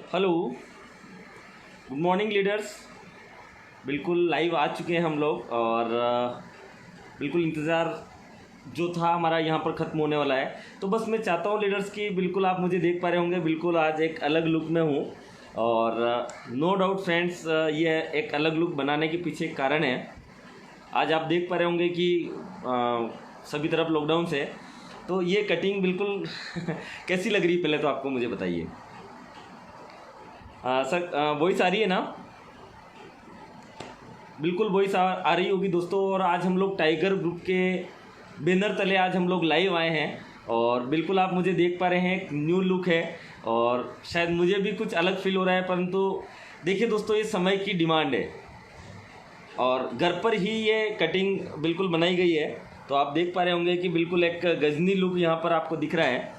Hello, good morning leaders. बिल्कुल live आ चुके हैं हम लोग और बिल्कुल इंतज़ार जो था हमारा यहाँ पर ख़त्म होने वाला है। तो बस मैं चाहता हूँ लीडर्स कि बिल्कुल आप मुझे देख पा रहे होंगे, बिल्कुल आज एक अलग लुक में हूँ और नो डाउट फ्रेंड्स, ये एक अलग लुक बनाने के पीछे एक कारण है। आज आप देख पा रहे होंगे कि सभी तरफ लॉकडाउन से, तो ये कटिंग बिल्कुल कैसी लग रही है पहले तो आपको मुझे बताइए। सर वॉइस आ रही है ना? बिल्कुल वॉइस आ रही होगी दोस्तों। और आज हम लोग टाइगर ग्रुप के बैनर तले आज हम लोग लाइव आए हैं और बिल्कुल आप मुझे देख पा रहे हैं, एक न्यू लुक है और शायद मुझे भी कुछ अलग फील हो रहा है। परंतु देखिए दोस्तों, ये समय की डिमांड है और घर पर ही ये कटिंग बिल्कुल बनाई गई है। तो आप देख पा रहे होंगे कि बिल्कुल एक गजनी लुक यहाँ पर आपको दिख रहा है।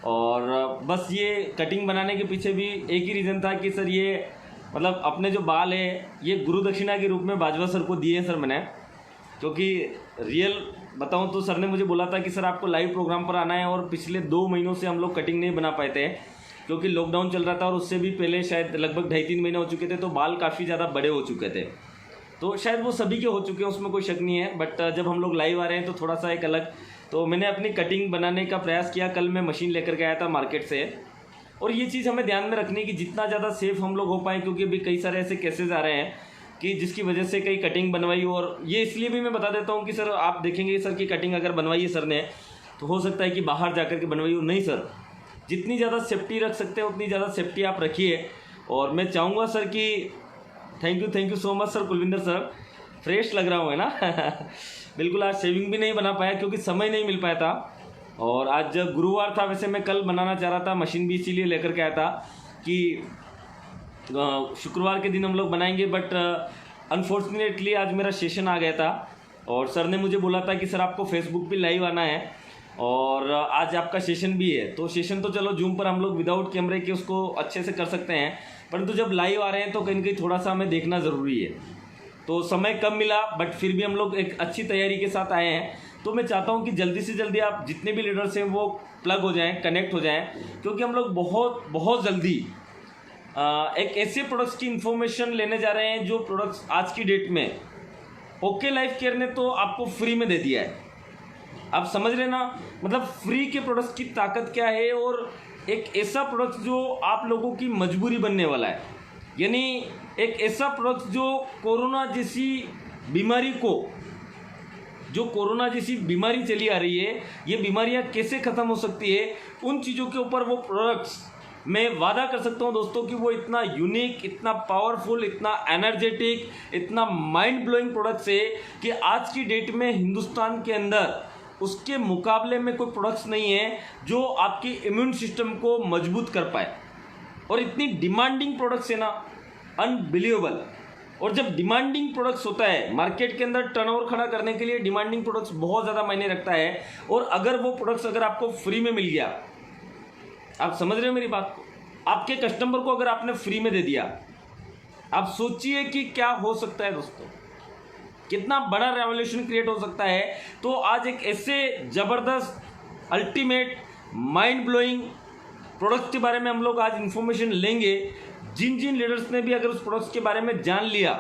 और बस ये कटिंग बनाने के पीछे भी एक ही रीज़न था कि सर ये मतलब अपने जो बाल है ये गुरु दक्षिणा के रूप में बाजवा सर को दिए हैं सर मैंने। क्योंकि रियल बताऊं तो सर ने मुझे बोला था कि सर आपको लाइव प्रोग्राम पर आना है और पिछले 2 महीनों से हम लोग कटिंग नहीं बना पाए थे क्योंकि लॉकडाउन चल रहा था और उससे भी पहले शायद लगभग 2.5-3 महीने हो चुके थे। तो बाल काफ़ी ज़्यादा बड़े हो चुके थे, तो शायद वो सभी के हो चुके हैं, उसमें कोई शक नहीं है। बट जब हम लोग लाइव आ रहे हैं तो थोड़ा सा एक अलग, तो मैंने अपनी कटिंग बनाने का प्रयास किया। कल मैं मशीन लेकर के आया था मार्केट से और ये चीज़ हमें ध्यान में रखनी है कि जितना ज़्यादा सेफ़ हम लोग हो पाएँ, क्योंकि अभी कई सारे ऐसे केसेस आ रहे हैं कि जिसकी वजह से कई कटिंग बनवाई। और ये इसलिए भी मैं बता देता हूँ कि सर आप देखेंगे सर की कटिंग अगर बनवाई है सर ने तो हो सकता है कि बाहर जा कर के बनवाई हो। नहीं सर, जितनी ज़्यादा सेफ्टी रख सकते हैं उतनी ज़्यादा सेफ्टी आप रखिए। और मैं चाहूँगा सर कि thank you so much sir Kulwinder sir, fresh लग रहा हूँ है ना बिल्कुल आज शेविंग भी नहीं बना पाया क्योंकि समय नहीं मिल पाया था। और आज गुरुवार था, वैसे मैं कल बनाना चाह रहा था, मशीन भी इसीलिए लेकर के आया था कि शुक्रवार के दिन हम लोग बनाएंगे। बट अनफॉर्चुनेटली आज मेरा सेशन आ गया था और सर ने मुझे बोला था कि सर आपको फेसबुक पे लाइव आना है और आज आपका सेशन भी है। तो सेशन तो चलो जूम पर हम लोग विदाउट कैमरे के उसको अच्छे से कर सकते हैं, परंतु जब लाइव आ रहे हैं तो कहीं ना कहीं थोड़ा सा हमें देखना ज़रूरी है। तो समय कम मिला बट फिर भी हम लोग एक अच्छी तैयारी के साथ आए हैं। तो मैं चाहता हूं कि जल्दी से जल्दी आप जितने भी लीडर्स हैं वो प्लग हो जाएं, कनेक्ट हो जाएं, क्योंकि हम लोग बहुत जल्दी एक ऐसे प्रोडक्ट्स की इन्फॉर्मेशन लेने जा रहे हैं जो प्रोडक्ट्स आज की डेट में ओके लाइफ केयर ने तो आपको फ्री में दे दिया है। आप समझ रहे ना, मतलब फ्री के प्रोडक्ट्स की ताकत क्या है। और एक ऐसा प्रोडक्ट जो आप लोगों की मजबूरी बनने वाला है, यानी एक ऐसा प्रोडक्ट जो कोरोना जैसी बीमारी को, जो कोरोना जैसी बीमारी चली आ रही है, ये बीमारियां कैसे ख़त्म हो सकती है, उन चीज़ों के ऊपर वो प्रोडक्ट्स मैं वादा कर सकता हूं दोस्तों कि वो इतना यूनिक, इतना पावरफुल, इतना एनर्जेटिक, इतना माइंड ब्लोइंग प्रोडक्ट्स है कि आज की डेट में हिंदुस्तान के अंदर उसके मुकाबले में कोई प्रोडक्ट्स नहीं है जो आपकी इम्यून सिस्टम को मजबूत कर पाए। और इतनी डिमांडिंग प्रोडक्ट्स है ना, अनबिलीवेबल। और जब डिमांडिंग प्रोडक्ट्स होता है मार्केट के अंदर, टर्नओवर खड़ा करने के लिए डिमांडिंग प्रोडक्ट्स बहुत ज़्यादा मायने रखता है। और अगर वो प्रोडक्ट्स अगर आपको फ्री में मिल गया, आप समझ रहे हो मेरी बात को, आपके कस्टमर को अगर आपने फ्री में दे दिया, आप सोचिए कि क्या हो सकता है दोस्तों, कितना बड़ा रेवोल्यूशन क्रिएट हो सकता है। तो आज एक ऐसे ज़बरदस्त, अल्टीमेट, माइंड ब्लोइंग प्रोडक्ट्स के बारे में हम लोग आज इन्फॉर्मेशन लेंगे। जिन जिन लीडर्स ने भी अगर उस प्रोडक्ट्स के बारे में जान लिया,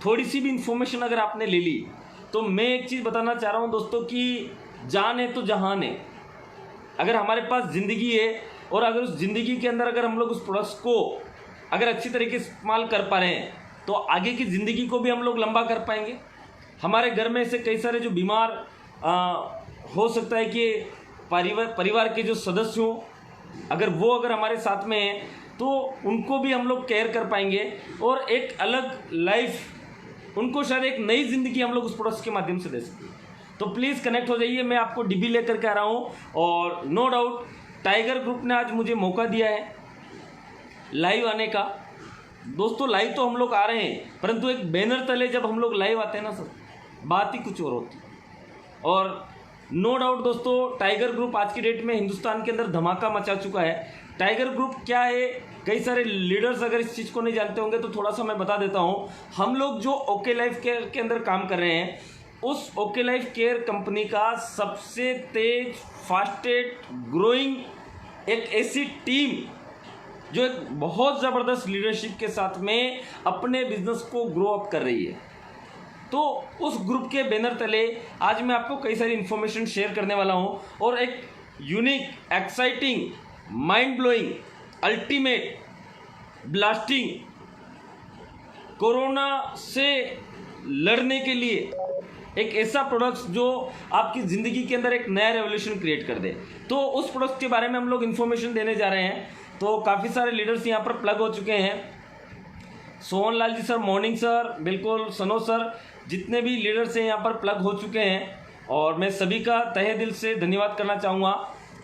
थोड़ी सी भी इन्फॉर्मेशन अगर आपने ले ली, तो मैं एक चीज़ बताना चाह रहा हूँ दोस्तों कि जान है तो जहान है। अगर हमारे पास ज़िंदगी है और अगर उस ज़िंदगी के अंदर अगर हम लोग उस प्रोडक्ट्स को अगर अच्छी तरीके से इस्तेमाल कर पा रहे हैं तो आगे की ज़िंदगी को भी हम लोग लंबा कर पाएंगे। हमारे घर में ऐसे कई सारे जो बीमार हो सकता है कि परिवार के जो सदस्य हों, अगर वो अगर हमारे साथ में हैं तो उनको भी हम लोग केयर कर पाएंगे और एक अलग लाइफ, उनको शायद एक नई ज़िंदगी हम लोग उस प्रोडक्ट्स के माध्यम से दे सकते हैं। तो प्लीज़ कनेक्ट हो जाइए, मैं आपको डीबी लेकर के आ रहा हूँ। और नो डाउट टाइगर ग्रुप ने आज मुझे मौका दिया है लाइव आने का। दोस्तों लाइव तो हम लोग आ रहे हैं, परंतु एक बैनर तले जब हम लोग लाइव आते हैं ना सर, बात ही कुछ और होती है। और नो डाउट दोस्तों, टाइगर ग्रुप आज की डेट में हिंदुस्तान के अंदर धमाका मचा चुका है। टाइगर ग्रुप क्या है, कई सारे लीडर्स अगर इस चीज़ को नहीं जानते होंगे तो थोड़ा सा मैं बता देता हूँ। हम लोग जो ओके लाइफ केयर के अंदर काम कर रहे हैं, उस ओके लाइफ केयर कंपनी का सबसे तेज, फास्टेस्ट ग्रोइंग एक ऐसी टीम जो एक बहुत ज़बरदस्त लीडरशिप के साथ में अपने बिजनेस को ग्रो अप कर रही है। तो उस ग्रुप के बैनर तले आज मैं आपको कई सारी इन्फॉर्मेशन शेयर करने वाला हूँ और एक unique, exciting, mind blowing, ultimate, blasting corona से लड़ने के लिए एक ऐसा प्रोडक्ट जो आपकी ज़िंदगी के अंदर एक नया रेवोल्यूशन क्रिएट कर दे। तो उस प्रोडक्ट के बारे में हम लोग इन्फॉर्मेशन देने जा रहे हैं। तो काफ़ी सारे लीडर्स यहाँ पर प्लग हो चुके हैं। Sohan Lal ji sir, morning sir, बिल्कुल सनो सर, जितने भी लीडर्स हैं यहाँ पर प्लग हो चुके हैं और मैं सभी का तहे दिल से धन्यवाद करना चाहूँगा।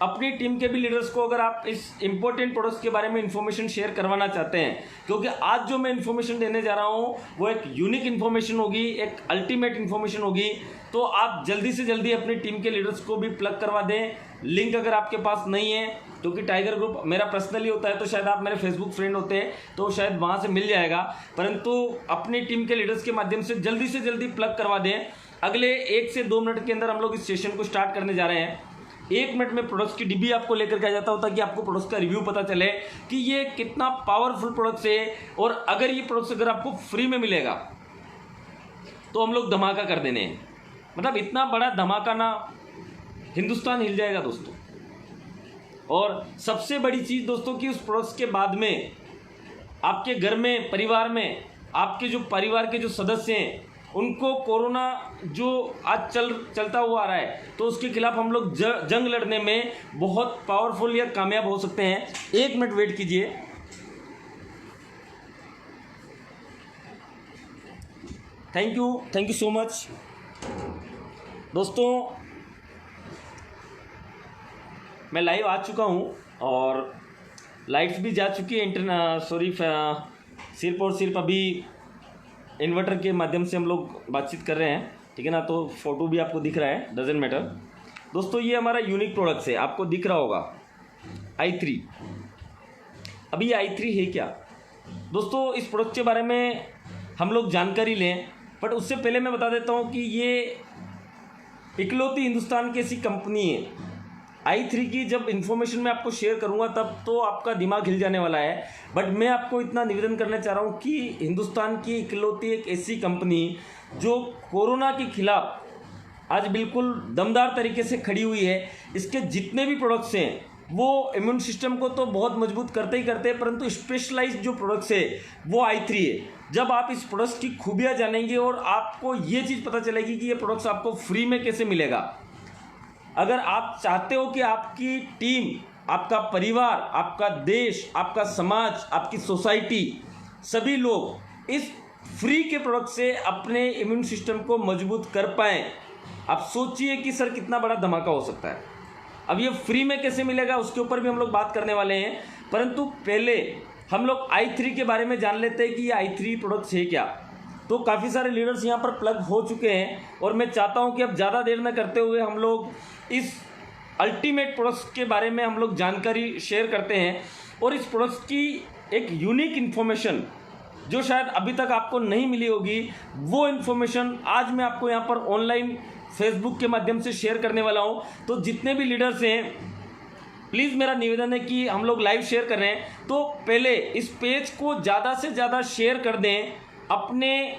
अपनी टीम के भी लीडर्स को अगर आप इस इम्पोर्टेंट प्रोडक्ट्स के बारे में इन्फॉर्मेशन शेयर करवाना चाहते हैं, क्योंकि आज जो मैं इन्फॉर्मेशन देने जा रहा हूँ वो एक यूनिक इन्फॉर्मेशन होगी, एक अल्टीमेट इन्फॉर्मेशन होगी, तो आप जल्दी से जल्दी अपनी टीम के लीडर्स को भी प्लग करवा दें। लिंक अगर आपके पास नहीं है, क्योंकि टाइगर ग्रुप मेरा पर्सनली होता है, तो शायद आप मेरे फेसबुक फ्रेंड होते हैं तो शायद वहाँ से मिल जाएगा, परंतु अपनी टीम के लीडर्स के माध्यम से जल्दी प्लग करवा दें। अगले 1 से 2 मिनट के अंदर हम लोग इस सेशन को स्टार्ट करने जा रहे हैं। 1 मिनट में प्रोडक्ट्स की डिब्बी आपको लेकर के आ जाता हूं ताकि आपको प्रोडक्ट्स का रिव्यू पता चले कि ये कितना पावरफुल प्रोडक्ट्स है, और अगर ये प्रोडक्ट्स अगर आपको फ्री में मिलेगा तो हम लोग धमाका कर देने हैं। मतलब इतना बड़ा धमाका ना, हिंदुस्तान हिल जाएगा दोस्तों। और सबसे बड़ी चीज़ दोस्तों कि उस प्रोडक्ट्स के बाद में आपके घर में, परिवार में, आपके जो परिवार के जो सदस्य हैं उनको कोरोना जो आज चलता हुआ आ रहा है, तो उसके खिलाफ हम लोग जंग लड़ने में बहुत पावरफुल या कामयाब हो सकते हैं। 1 मिनट वेट कीजिए। थैंक यू सो मच दोस्तों। मैं लाइव आ चुका हूं और लाइट्स भी जा चुकी है। सिर्फ अभी इन्वर्टर के माध्यम से हम लोग बातचीत कर रहे हैं, ठीक है ना, तो फोटो भी आपको दिख रहा है, डजेंट मैटर। दोस्तों ये हमारा यूनिक प्रोडक्ट्स है, आपको दिख रहा होगा i3। अभी ये i3 है क्या दोस्तों, इस प्रोडक्ट के बारे में हम लोग जानकारी लें, बट उससे पहले मैं बता देता हूँ कि ये इकलौती हिंदुस्तान की ऐसी कंपनी है। i3 की जब इन्फॉर्मेशन मैं आपको शेयर करूंगा तब तो आपका दिमाग हिल जाने वाला है, बट मैं आपको इतना निवेदन करना चाह रहा हूं कि हिंदुस्तान की इकलौती एक ऐसी कंपनी जो कोरोना के खिलाफ आज बिल्कुल दमदार तरीके से खड़ी हुई है। इसके जितने भी प्रोडक्ट्स हैं वो इम्यून सिस्टम को तो बहुत मजबूत करते ही करते हैं, परंतु स्पेशलाइज्ड जो प्रोडक्ट्स है वो i3 है। जब आप इस प्रोडक्ट्स की खूबियाँ जानेंगे और आपको ये चीज़ पता चलेगी कि ये प्रोडक्ट्स आपको फ्री में कैसे मिलेगा। अगर आप चाहते हो कि आपकी टीम, आपका परिवार, आपका देश, आपका समाज, आपकी सोसाइटी, सभी लोग इस फ्री के प्रोडक्ट से अपने इम्यून सिस्टम को मजबूत कर पाएँ, आप सोचिए कि सर कितना बड़ा धमाका हो सकता है। अब ये फ्री में कैसे मिलेगा उसके ऊपर भी हम लोग बात करने वाले हैं, परंतु पहले हम लोग i3 के बारे में जान लेते हैं कि ये i3 प्रोडक्ट्स है क्या। तो काफ़ी सारे लीडर्स यहाँ पर प्लग हो चुके हैं और मैं चाहता हूँ कि अब ज़्यादा देर न करते हुए हम लोग इस अल्टीमेट प्रोडक्ट्स के बारे में हम लोग जानकारी शेयर करते हैं, और इस प्रोडक्ट्स की एक यूनिक इन्फॉर्मेशन जो शायद अभी तक आपको नहीं मिली होगी, वो इन्फॉर्मेशन आज मैं आपको यहाँ पर ऑनलाइन फेसबुक के माध्यम से शेयर करने वाला हूँ। तो जितने भी लीडर्स हैं प्लीज़ मेरा निवेदन है कि हम लोग लाइव शेयर कर रहे हैं, तो पहले इस पेज को ज़्यादा से ज़्यादा शेयर कर दें अपने,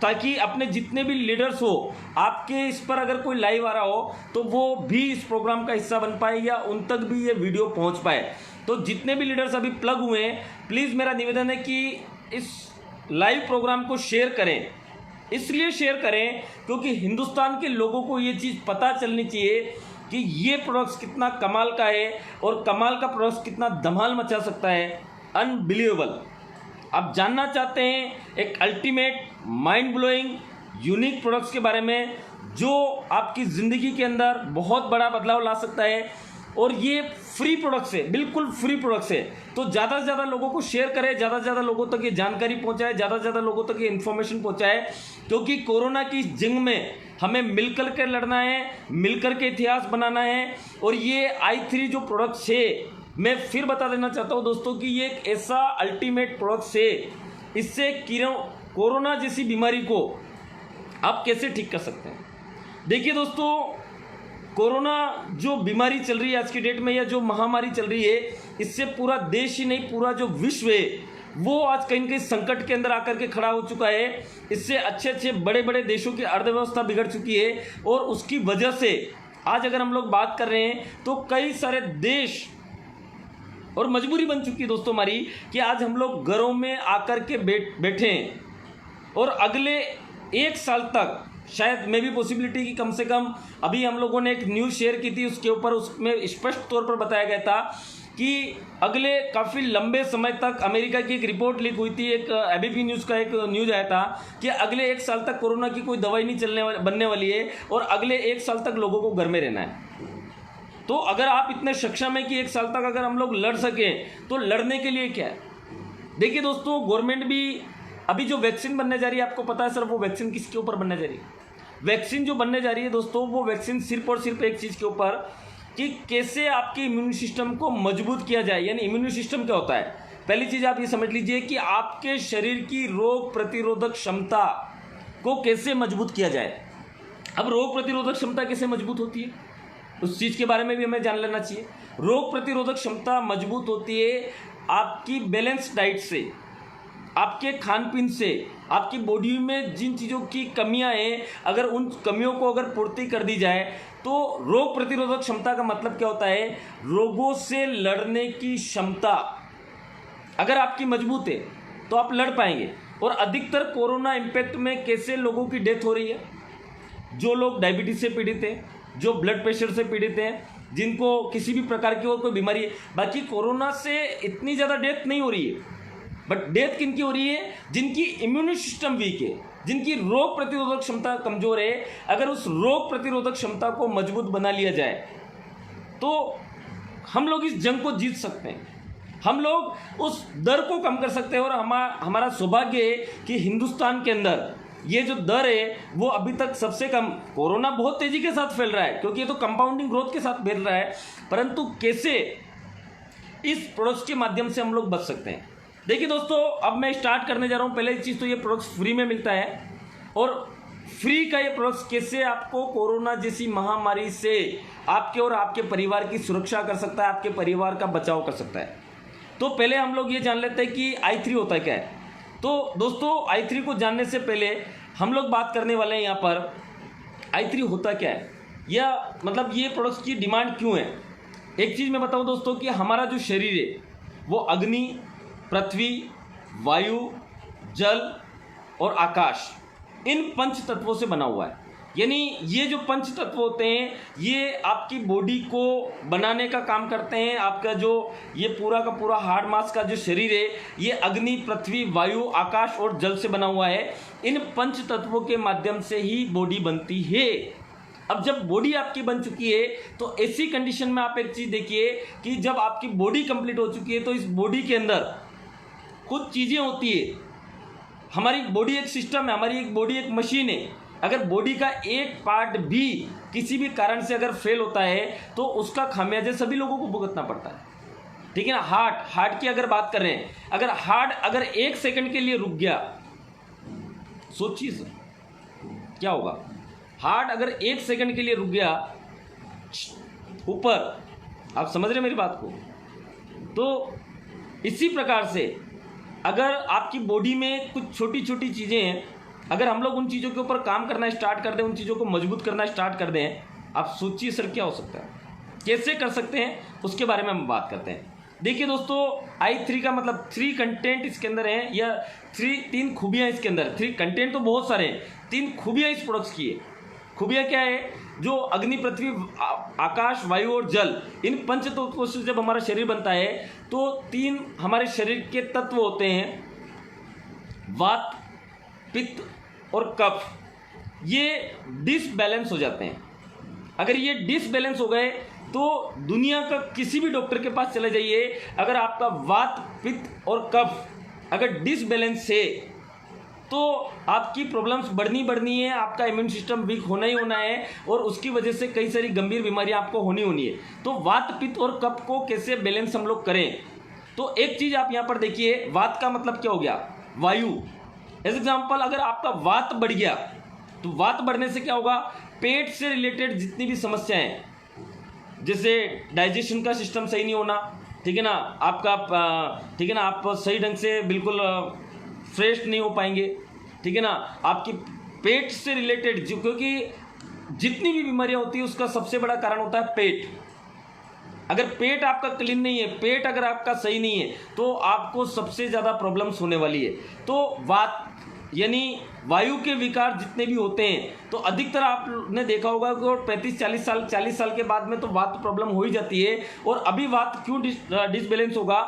ताकि अपने जितने भी लीडर्स हो, आपके इस पर अगर कोई लाइव आ रहा हो तो वो भी इस प्रोग्राम का हिस्सा बन पाए या उन तक भी ये वीडियो पहुंच पाए। तो जितने भी लीडर्स अभी प्लग हुए हैं प्लीज़ मेरा निवेदन है कि इस लाइव प्रोग्राम को शेयर करें। इसलिए शेयर करें क्योंकि हिंदुस्तान के लोगों को ये चीज़ पता चलनी चाहिए कि ये प्रोडक्ट्स कितना कमाल का है और कमाल का प्रोडक्ट्स कितना धमाल मचा सकता है। अनबिलीवेबल। आप जानना चाहते हैं एक ultimate, mind blowing, unique products के बारे में जो आपकी ज़िंदगी के अंदर बहुत बड़ा बदलाव ला सकता है, और ये फ्री प्रोडक्ट्स है, बिल्कुल फ्री प्रोडक्ट्स है। तो ज़्यादा से ज़्यादा लोगों को शेयर करें, ज़्यादा से ज़्यादा लोगों तक ये जानकारी पहुंचाए, ज़्यादा से ज़्यादा लोगों तक ये इन्फॉर्मेशन पहुंचाए, क्योंकि कोरोना की इस जंग में हमें मिलकर के लड़ना है, मिलकर के इतिहास बनाना है। और ये i3 जो प्रोडक्ट्स है, मैं फिर बता देना चाहता हूँ दोस्तों कि ये एक ऐसा अल्टीमेट प्रोडक्ट्स है, इससे कोरोना जैसी बीमारी को आप कैसे ठीक कर सकते हैं। देखिए दोस्तों, कोरोना जो बीमारी चल रही है आज की डेट में, या जो महामारी चल रही है, इससे पूरा देश ही नहीं, पूरा जो विश्व है वो आज कहीं न कहीं संकट के अंदर आकर के खड़ा हो चुका है। इससे अच्छे अच्छे बड़े बड़े देशों की अर्थव्यवस्था बिगड़ चुकी है और उसकी वजह से आज अगर हम लोग बात कर रहे हैं तो कई सारे देश और मजबूरी बन चुकी है दोस्तों हमारी कि आज हम लोग घरों में आकर के बैठे हैं और अगले 1 साल तक शायद मे भी पॉसिबिलिटी की कम से कम, अभी हम लोगों ने एक न्यूज़ शेयर की थी उसके ऊपर, उसमें स्पष्ट तौर पर बताया गया था कि अगले काफ़ी लंबे समय तक, अमेरिका की एक रिपोर्ट लीक हुई थी, एक एबीपी न्यूज़ का एक न्यूज़ आया था कि अगले 1 साल तक कोरोना की कोई दवाई नहीं बनने वाली है और अगले 1 साल तक लोगों को घर में रहना है। तो अगर आप इतने सक्षम हैं कि 1 साल तक अगर हम लोग लड़ सकें तो लड़ने के लिए क्या है? देखिए दोस्तों, गवर्नमेंट भी अभी जो वैक्सीन बनने जा रही है, आपको पता है सर वो वैक्सीन किसके ऊपर बनने जा रही है? वैक्सीन जो बनने जा रही है दोस्तों, वो वैक्सीन सिर्फ और सिर्फ एक चीज़ के ऊपर कि कैसे आपके इम्यून सिस्टम को मजबूत किया जाए। यानी इम्यून सिस्टम क्या होता है? पहली चीज़ आप ये समझ लीजिए कि आपके शरीर की रोग प्रतिरोधक क्षमता को कैसे मजबूत किया जाए। अब रोग प्रतिरोधक क्षमता कैसे मजबूत होती है उस चीज़ के बारे में भी हमें जान लेना चाहिए। रोग प्रतिरोधक क्षमता मजबूत होती है आपकी बैलेंस डाइट से, आपके खान पीन से, आपकी बॉडी में जिन चीज़ों की कमियां हैं अगर उन कमियों को अगर पूर्ति कर दी जाए तो रोग प्रतिरोधक क्षमता का मतलब क्या होता है? रोगों से लड़ने की क्षमता अगर आपकी मजबूत है तो आप लड़ पाएंगे। और अधिकतर कोरोना इम्पैक्ट में कैसे लोगों की डेथ हो रही है? जो लोग डायबिटीज से पीड़ित हैं, जो ब्लड प्रेशर से पीड़ित हैं, जिनको किसी भी प्रकार की और कोई बीमारी है। बाकी कोरोना से इतनी ज़्यादा डेथ नहीं हो रही है, बट डेथ किन की हो रही है? जिनकी इम्यून सिस्टम वीक है, जिनकी रोग प्रतिरोधक क्षमता कमज़ोर है। अगर उस रोग प्रतिरोधक क्षमता को मजबूत बना लिया जाए तो हम लोग इस जंग को जीत सकते हैं, हम लोग उस दर को कम कर सकते हैं। और हमारा सौभाग्य है कि हिंदुस्तान के अंदर ये जो दर है वो अभी तक सबसे कम। कोरोना बहुत तेज़ी के साथ फैल रहा है क्योंकि ये तो कंपाउंडिंग ग्रोथ के साथ फैल रहा है, परंतु कैसे इस प्रोडक्ट्स के माध्यम से हम लोग बच सकते हैं। देखिए दोस्तों, अब मैं स्टार्ट करने जा रहा हूँ। पहले चीज़ तो ये प्रोडक्ट्स फ्री में मिलता है और फ्री का ये प्रोडक्ट्स कैसे आपको कोरोना जैसी महामारी से आपके और आपके परिवार की सुरक्षा कर सकता है, आपके परिवार का बचाव कर सकता है। तो पहले हम लोग ये जान लेते हैं कि i3 होता क्या है। तो दोस्तों, i3 को जानने से पहले हम लोग बात करने वाले हैं यहाँ पर i3 होता क्या है, या मतलब ये प्रोडक्ट्स की डिमांड क्यों है। एक चीज़ मैं बताऊँ दोस्तों कि हमारा जो शरीर है वो अग्नि, पृथ्वी, वायु, जल और आकाश, इन 5 तत्वों से बना हुआ है। यानी ये जो 5 तत्व होते हैं ये आपकी बॉडी को बनाने का काम करते हैं। आपका जो ये पूरा का पूरा हार्ड मास का जो शरीर है ये अग्नि, पृथ्वी, वायु, आकाश और जल से बना हुआ है। इन 5 तत्वों के माध्यम से ही बॉडी बनती है। अब जब बॉडी आपकी बन चुकी है तो ऐसी कंडीशन में आप एक चीज़ देखिए कि जब आपकी बॉडी कंप्लीट हो चुकी है तो इस बॉडी के अंदर कुछ चीज़ें होती है। हमारी बॉडी एक सिस्टम है, हमारी एक बॉडी एक मशीन है। अगर बॉडी का एक पार्ट भी किसी भी कारण से अगर फेल होता है तो उसका खामियाजा सभी लोगों को भुगतना पड़ता है, ठीक है ना। हार्ट की अगर बात कर रहे हैं, अगर हार्ट अगर 1 सेकंड के लिए रुक गया, सोचिए सर क्या होगा। हार्ट अगर 1 सेकंड के लिए रुक गया ऊपर, आप समझ रहे मेरी बात को। तो इसी प्रकार से अगर आपकी बॉडी में कुछ छोटी छोटी चीज़ें हैं, अगर हम लोग उन चीज़ों के ऊपर काम करना स्टार्ट कर दें, उन चीज़ों को मजबूत करना स्टार्ट कर दें, आप सोचिए सर क्या हो सकता है, कैसे कर सकते हैं, उसके बारे में हम बात करते हैं। देखिए दोस्तों, i3 का मतलब 3 कंटेंट इसके अंदर हैं, या 3 खूबियाँ इसके अंदर। 3 कंटेंट तो बहुत सारे हैं, 3 खूबियाँ इस प्रोडक्ट्स की है। खूबियाँ क्या है? जो अग्नि, पृथ्वी, आकाश, वायु और जल, इन 5 तत्वों से जब हमारा शरीर बनता है तो 3 हमारे शरीर के तत्व होते हैं, वात, पित्त और कफ। ये डिसबैलेंस हो जाते हैं। अगर ये डिसबैलेंस हो गए तो दुनिया का किसी भी डॉक्टर के पास चले जाइए, अगर आपका वात, पित्त और कफ अगर डिसबैलेंस है तो आपकी प्रॉब्लम्स बढ़नी है, आपका इम्यून सिस्टम वीक होना ही होना है और उसकी वजह से कई सारी गंभीर बीमारियां आपको होनी है। तो वात, पित्त और कफ को कैसे बैलेंस हम लोग करें, तो एक चीज़ आप यहाँ पर देखिए। वात का मतलब क्या हो गया? वायु। एज एग्जाम्पल, अगर आपका वात बढ़ गया तो वात बढ़ने से क्या होगा? पेट से रिलेटेड जितनी भी समस्याएं, जैसे डाइजेशन का सिस्टम सही नहीं होना, ठीक है ना, ठीक है ना, आप सही ढंग से बिल्कुल फ्रेश नहीं हो पाएंगे, ठीक है ना। आपकी पेट से रिलेटेड क्योंकि जितनी भी बीमारियां होती है उसका सबसे बड़ा कारण होता है पेट। अगर पेट आपका क्लीन नहीं है, पेट अगर आपका सही नहीं है, तो आपको सबसे ज़्यादा प्रॉब्लम्स होने वाली है। तो वात यानी वायु के विकार जितने भी होते हैं, तो अधिकतर आपने देखा होगा कि 35-40 साल के बाद में तो वात प्रॉब्लम हो ही जाती है। और अभी वात क्यों डिसबैलेंस होगा,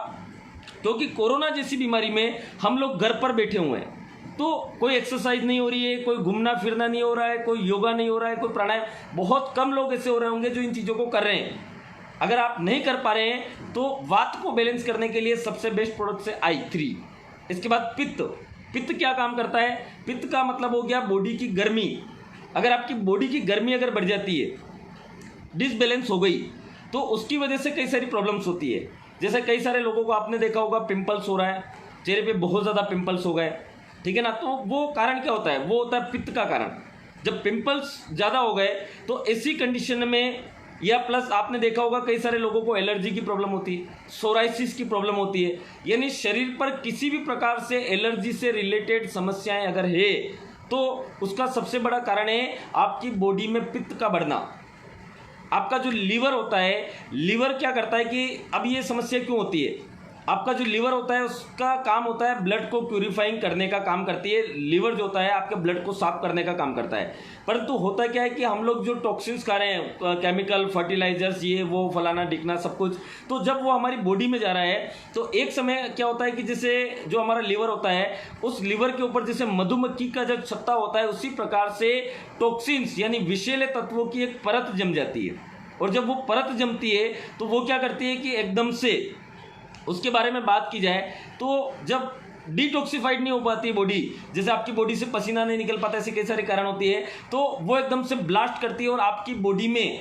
क्योंकि कोरोना जैसी बीमारी में हम लोग घर पर बैठे हुए हैं, तो कोई एक्सरसाइज नहीं हो रही है, कोई घूमना फिरना नहीं हो रहा है, कोई योगा नहीं हो रहा है, कोई प्राणायाम, बहुत कम लोग ऐसे हो रहे होंगे जो इन चीज़ों को कर रहे हैं। अगर आप नहीं कर पा रहे हैं तो वात को बैलेंस करने के लिए सबसे बेस्ट प्रोडक्ट है I3। इसके बाद पित्त क्या काम करता है, पित्त का मतलब हो गया बॉडी की गर्मी। अगर आपकी बॉडी की गर्मी अगर बढ़ जाती है, डिसबैलेंस हो गई, तो उसकी वजह से कई सारी प्रॉब्लम्स होती है। जैसे कई सारे लोगों को आपने देखा होगा पिंपल्स हो रहा है, चेहरे पे बहुत ज़्यादा पिंपल्स हो गए, ठीक है ना। तो वो कारण क्या होता है, वो होता है पित्त का कारण। जब पिंपल्स ज़्यादा हो गए तो ऐसी कंडीशन में, या प्लस आपने देखा होगा कई सारे लोगों को एलर्जी की प्रॉब्लम होती है, सोराइसिस की प्रॉब्लम होती है, यानी शरीर पर किसी भी प्रकार से एलर्जी से रिलेटेड समस्याएं अगर है तो उसका सबसे बड़ा कारण है आपकी बॉडी में पित्त का बढ़ना। आपका जो लीवर होता है, लीवर क्या करता है कि अब ये समस्या क्यों होती है, आपका जो लीवर होता है उसका काम होता है ब्लड को प्यूरिफाइंग करने का काम करती है। लीवर जो होता है आपके ब्लड को साफ करने का काम करता है। परंतु होता क्या है कि हम लोग जो टॉक्सिन्स खा रहे हैं, केमिकल फर्टिलाइजर्स, ये वो फलाना डिकना सब कुछ, तो जब वो हमारी बॉडी में जा रहा है तो एक समय क्या होता है कि जैसे जो हमारा लीवर होता है, उस लीवर के ऊपर जैसे मधुमक्खी का जो छत्ता होता है, उसी प्रकार से टॉक्सिन्स यानी विषैले तत्वों की एक परत जम जाती है। और जब वो परत जमती है तो वो क्या करती है कि एकदम से उसके बारे में बात की जाए तो जब डिटॉक्सिफाइड नहीं हो पाती बॉडी, जैसे आपकी बॉडी से पसीना नहीं निकल पाता, ऐसे कई सारे कारण होती है, तो वो एकदम से ब्लास्ट करती है और आपकी बॉडी में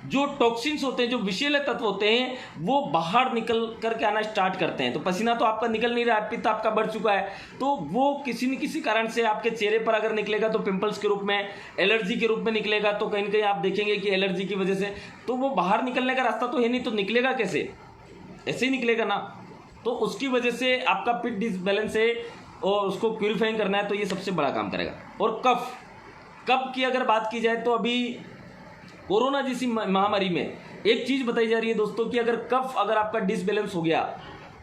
जो टॉक्सिन्स होते हैं, जो विषैले तत्व होते हैं, वो बाहर निकल करके आना स्टार्ट करते हैं। तो पसीना तो आपका निकल नहीं रहा है, पित्त आपका बढ़ चुका है, तो वो किसी न किसी कारण से आपके चेहरे पर अगर निकलेगा तो पिंपल्स के रूप में, एलर्जी के रूप में निकलेगा, तो कहीं ना कहीं आप देखेंगे कि एलर्जी की वजह से तो वो बाहर निकलने का रास्ता तो है नहीं, तो निकलेगा कैसे, ऐसे ही निकलेगा ना। तो उसकी वजह से आपका पित्त डिसबैलेंस है और उसको प्यूरिफाइंग करना है, तो ये सबसे बड़ा काम करेगा। और कफ की अगर बात की जाए तो अभी कोरोना जैसी महामारी में एक चीज़ बताई जा रही है दोस्तों कि अगर कफ अगर आपका डिसबैलेंस हो गया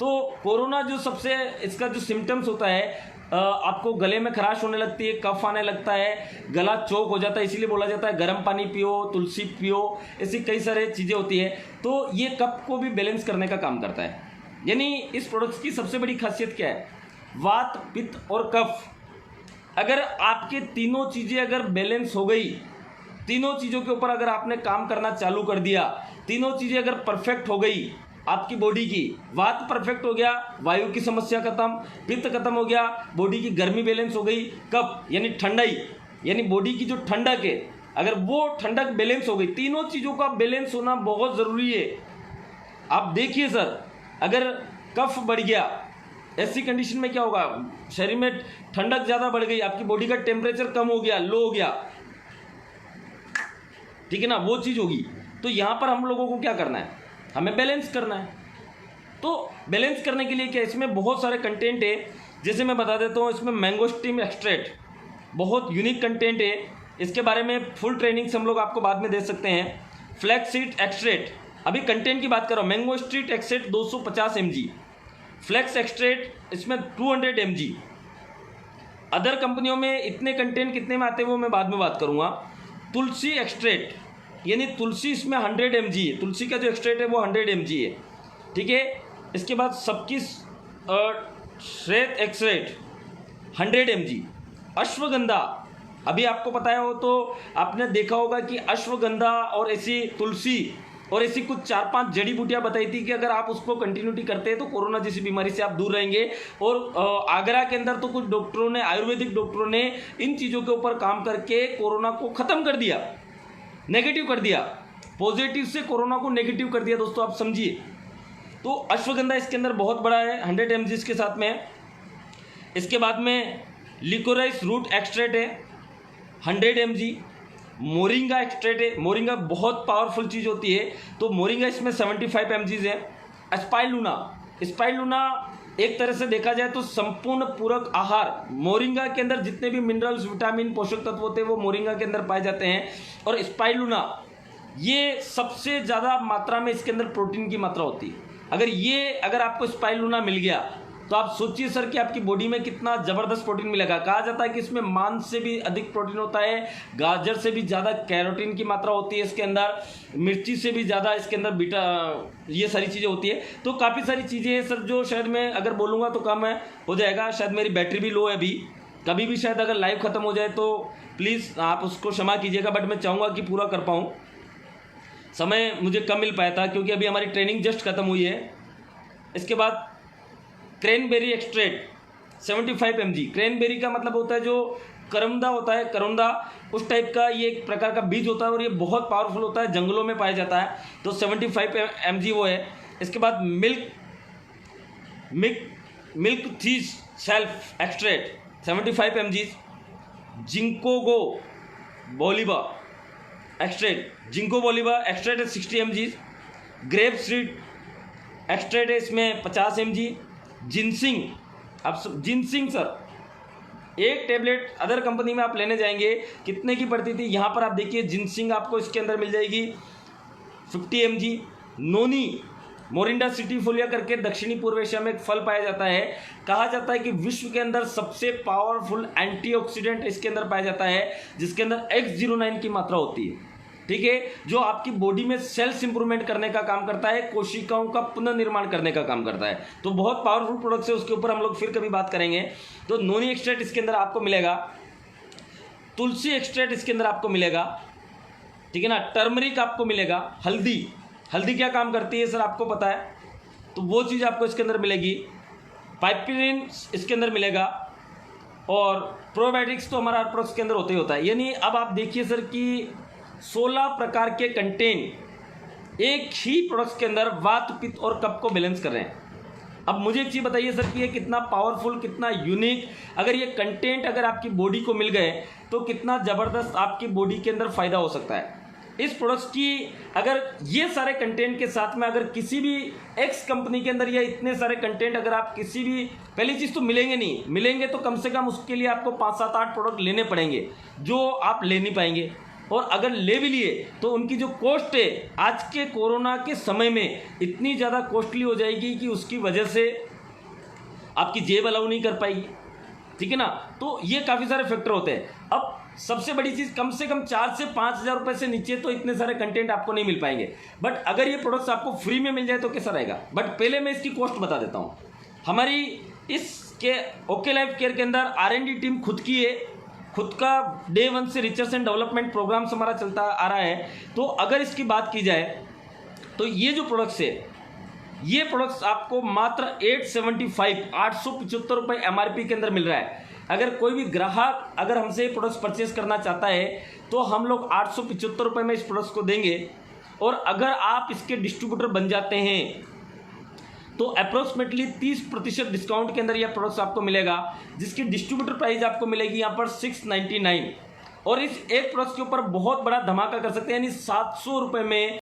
तो कोरोना जो सबसे इसका जो सिम्टम्स होता है, आपको गले में खराश होने लगती है, कफ आने लगता है, गला चोक हो जाता है, इसीलिए बोला जाता है गर्म पानी पियो, तुलसी पियो, ऐसी कई सारे चीज़ें होती है। तो ये कफ को भी बैलेंस करने का काम करता है। यानी इस प्रोडक्ट्स की सबसे बड़ी खासियत क्या है, वात, पित्त और कफ, अगर आपके तीनों चीज़ें अगर बैलेंस हो गई, तीनों चीज़ों के ऊपर अगर आपने काम करना चालू कर दिया, तीनों चीज़ें अगर परफेक्ट हो गई आपकी बॉडी की, वात परफेक्ट हो गया, वायु की समस्या खत्म, पित्त खत्म हो गया, बॉडी की गर्मी बैलेंस हो गई, कफ यानी ठंडाई, यानी बॉडी की जो ठंडक है, अगर वो ठंडक बैलेंस हो गई, तीनों चीज़ों का बैलेंस होना बहुत ज़रूरी है। आप देखिए सर, अगर कफ बढ़ गया, ऐसी कंडीशन में क्या होगा, शरीर में ठंडक ज़्यादा बढ़ गई, आपकी बॉडी का टेम्परेचर कम हो गया, लो हो गया, ठीक है ना, वो चीज़ होगी। तो यहाँ पर हम लोगों को क्या करना है, हमें बैलेंस करना है। तो बैलेंस करने के लिए क्या, इसमें बहुत सारे कंटेंट है, जैसे मैं बता देता हूँ, इसमें मैंगोस्टीन एक्सट्रैक्ट बहुत यूनिक कंटेंट है, इसके बारे में फुल ट्रेनिंग्स हम लोग आपको बाद में दे सकते हैं। फ्लैक्स सीड एक्सट्रैक्ट, अभी कंटेंट की बात कर रहा हूँ, mangosteen extract 250 mg, flax extract इसमें 200 mg। अदर कंपनियों में इतने कंटेंट कितने में आते हैं वो मैं बाद में बात करूँगा। तुलसी एक्सट्रैक्ट यानी तुलसी इसमें 100 mg है, तुलसी का जो एक्सट्रैक्ट है वो 100 mg है, ठीक है। इसके बाद सबकी श्वेत एक्सट्रैक्ट 100 mg। अश्वगंधा, अभी आपको पता हो तो आपने देखा होगा कि अश्वगंधा और ऐसी तुलसी और ऐसी कुछ 4-5 जड़ी बूटियाँ बताई थी कि अगर आप उसको कंटिन्यूटी करते हैं तो कोरोना जैसी बीमारी से आप दूर रहेंगे। और आगरा के अंदर तो कुछ डॉक्टरों ने, आयुर्वेदिक डॉक्टरों ने इन चीज़ों के ऊपर काम करके कोरोना को ख़त्म कर दिया, नेगेटिव कर दिया, पॉजिटिव से कोरोना को नेगेटिव कर दिया दोस्तों, आप समझिए। तो अश्वगंधा इसके अंदर बहुत बड़ा है, 100 mg के साथ में। इसके बाद में लिकोराइस रूट एक्सट्रैक्ट है 100 mg। मोरिंगा एक्सट्रेट है, मोरिंगा बहुत पावरफुल चीज़ होती है, तो मोरिंगा इसमें 75 mg है। स्पाइरुलिना, स्पाइरुलिना एक तरह से देखा जाए तो संपूर्ण पूरक आहार, मोरिंगा के अंदर जितने भी मिनरल्स, विटामिन, पोषक तत्व होते हैं वो मोरिंगा के अंदर पाए जाते हैं। और स्पाइरुलिना ये सबसे ज़्यादा मात्रा में इसके अंदर प्रोटीन की मात्रा होती है। अगर आपको स्पाइरुलिना मिल गया तो आप सोचिए सर कि आपकी बॉडी में कितना ज़बरदस्त प्रोटीन मिलेगा। कहा जाता है कि इसमें मांस से भी अधिक प्रोटीन होता है, गाजर से भी ज़्यादा कैरोटीन की मात्रा होती है इसके अंदर, मिर्ची से भी ज़्यादा इसके अंदर बीटा, ये सारी चीज़ें होती है। तो काफ़ी सारी चीज़ें हैं सर जो शायद मैं अगर बोलूँगा तो कम हो जाएगा। शायद मेरी बैटरी भी लो है अभी, कभी भी शायद अगर लाइव ख़त्म हो जाए तो प्लीज़ आप उसको क्षमा कीजिएगा, बट मैं चाहूँगा कि पूरा कर पाऊँ। समय मुझे कम मिल पाया था क्योंकि अभी हमारी ट्रेनिंग जस्ट ख़त्म हुई है। इसके बाद क्रैनबेरी एक्सट्रेट 75 mg। क्रैनबेरी का मतलब होता है जो करौंदा होता है, करौंदा उस टाइप का ये एक प्रकार का बीज होता है और ये बहुत पावरफुल होता है, जंगलों में पाया जाता है, तो 75 mg वो है। इसके बाद milk cheese self extract 75 mg। Ginkgo biloba extract, ginkgo biloba extract है 60 mg। ग्रेप सीड एक्सट्रेट है इसमें 50 mg। जिनसिंग, अब जिनसिंग सर एक टेबलेट अदर कंपनी में आप लेने जाएंगे कितने की पड़ती थी, यहाँ पर आप देखिए जिनसिंग आपको इसके अंदर मिल जाएगी 50 mg। नोनी, मोरिंडा सिटीफोलिया करके दक्षिणी पूर्व एशिया में एक फल पाया जाता है। कहा जाता है कि विश्व के अंदर सबसे पावरफुल एंटीऑक्सीडेंट इसके अंदर पाया जाता है, जिसके अंदर X09 की मात्रा होती है, ठीक है, जो आपकी बॉडी में सेल्स इंप्रूवमेंट करने का काम करता है, कोशिकाओं का पुनर्निर्माण करने का काम करता है। तो बहुत पावरफुल प्रोडक्ट्स है, उसके ऊपर हम लोग फिर कभी बात करेंगे। तो नोनी एक्सट्रैक्ट इसके अंदर आपको मिलेगा, तुलसी एक्सट्रैक्ट इसके अंदर आपको मिलेगा, ठीक है ना, टर्मरिक आपको मिलेगा, हल्दी क्या काम करती है सर आपको पता है, तो वो चीज़ आपको इसके अंदर मिलेगी। पाइपरिन इसके अंदर मिलेगा और प्रोबायोटिक्स तो हमारा प्रोडक्ट्स के अंदर होते ही होता है। यानी अब आप देखिए सर कि 16 प्रकार के कंटेंट एक ही प्रोडक्ट्स के अंदर वात, पित्त और कफ को बैलेंस कर रहे हैं। अब मुझे एक चीज़ बताइए सर कि ये कितना पावरफुल, कितना यूनिक, अगर ये कंटेंट अगर आपकी बॉडी को मिल गए तो कितना ज़बरदस्त आपकी बॉडी के अंदर फ़ायदा हो सकता है। इस प्रोडक्ट्स की अगर ये सारे कंटेंट के साथ में अगर किसी भी एक्स कंपनी के अंदर या इतने सारे कंटेंट अगर आप किसी भी, पहली चीज़ तो मिलेंगे नहीं, मिलेंगे तो कम से कम उसके लिए आपको 5, 7, 8 प्रोडक्ट लेने पड़ेंगे जो आप ले नहीं पाएंगे। और अगर ले भी लिए तो उनकी जो कॉस्ट है आज के कोरोना के समय में इतनी ज़्यादा कॉस्टली हो जाएगी कि उसकी वजह से आपकी जेब अलाउ नहीं कर पाएगी, ठीक है ना। तो ये काफ़ी सारे फैक्टर होते हैं। अब सबसे बड़ी चीज़, कम से कम 4 से 5 हज़ार रुपये से नीचे तो इतने सारे कंटेंट आपको नहीं मिल पाएंगे। बट अगर ये प्रोडक्ट्स आपको फ्री में मिल जाए तो कैसा रहेगा। बट पहले मैं इसकी कॉस्ट बता देता हूँ। हमारी इसके ओके लाइफ केयर के अंदर R&D टीम खुद की है, खुद का डे 1 से रिसर्च एंड डेवलपमेंट प्रोग्राम्स हमारा चलता आ रहा है। तो अगर इसकी बात की जाए तो ये जो प्रोडक्ट्स है, ये प्रोडक्ट्स आपको मात्र 875 रुपये MRP के अंदर मिल रहा है। अगर कोई भी ग्राहक अगर हमसे ये प्रोडक्ट्स परचेज करना चाहता है तो हम लोग 875 रुपये में इस प्रोडक्ट्स को देंगे। और अगर आप इसके डिस्ट्रीब्यूटर बन जाते हैं तो अप्रोक्सीमेटली 30% डिस्काउंट के अंदर यह प्रोडक्ट्स आपको मिलेगा, जिसकी डिस्ट्रीब्यूटर प्राइस आपको मिलेगी यहाँ पर 699। और इस एक प्रोडक्ट्स के ऊपर बहुत बड़ा धमाका कर सकते हैं, यानी 700 रुपये में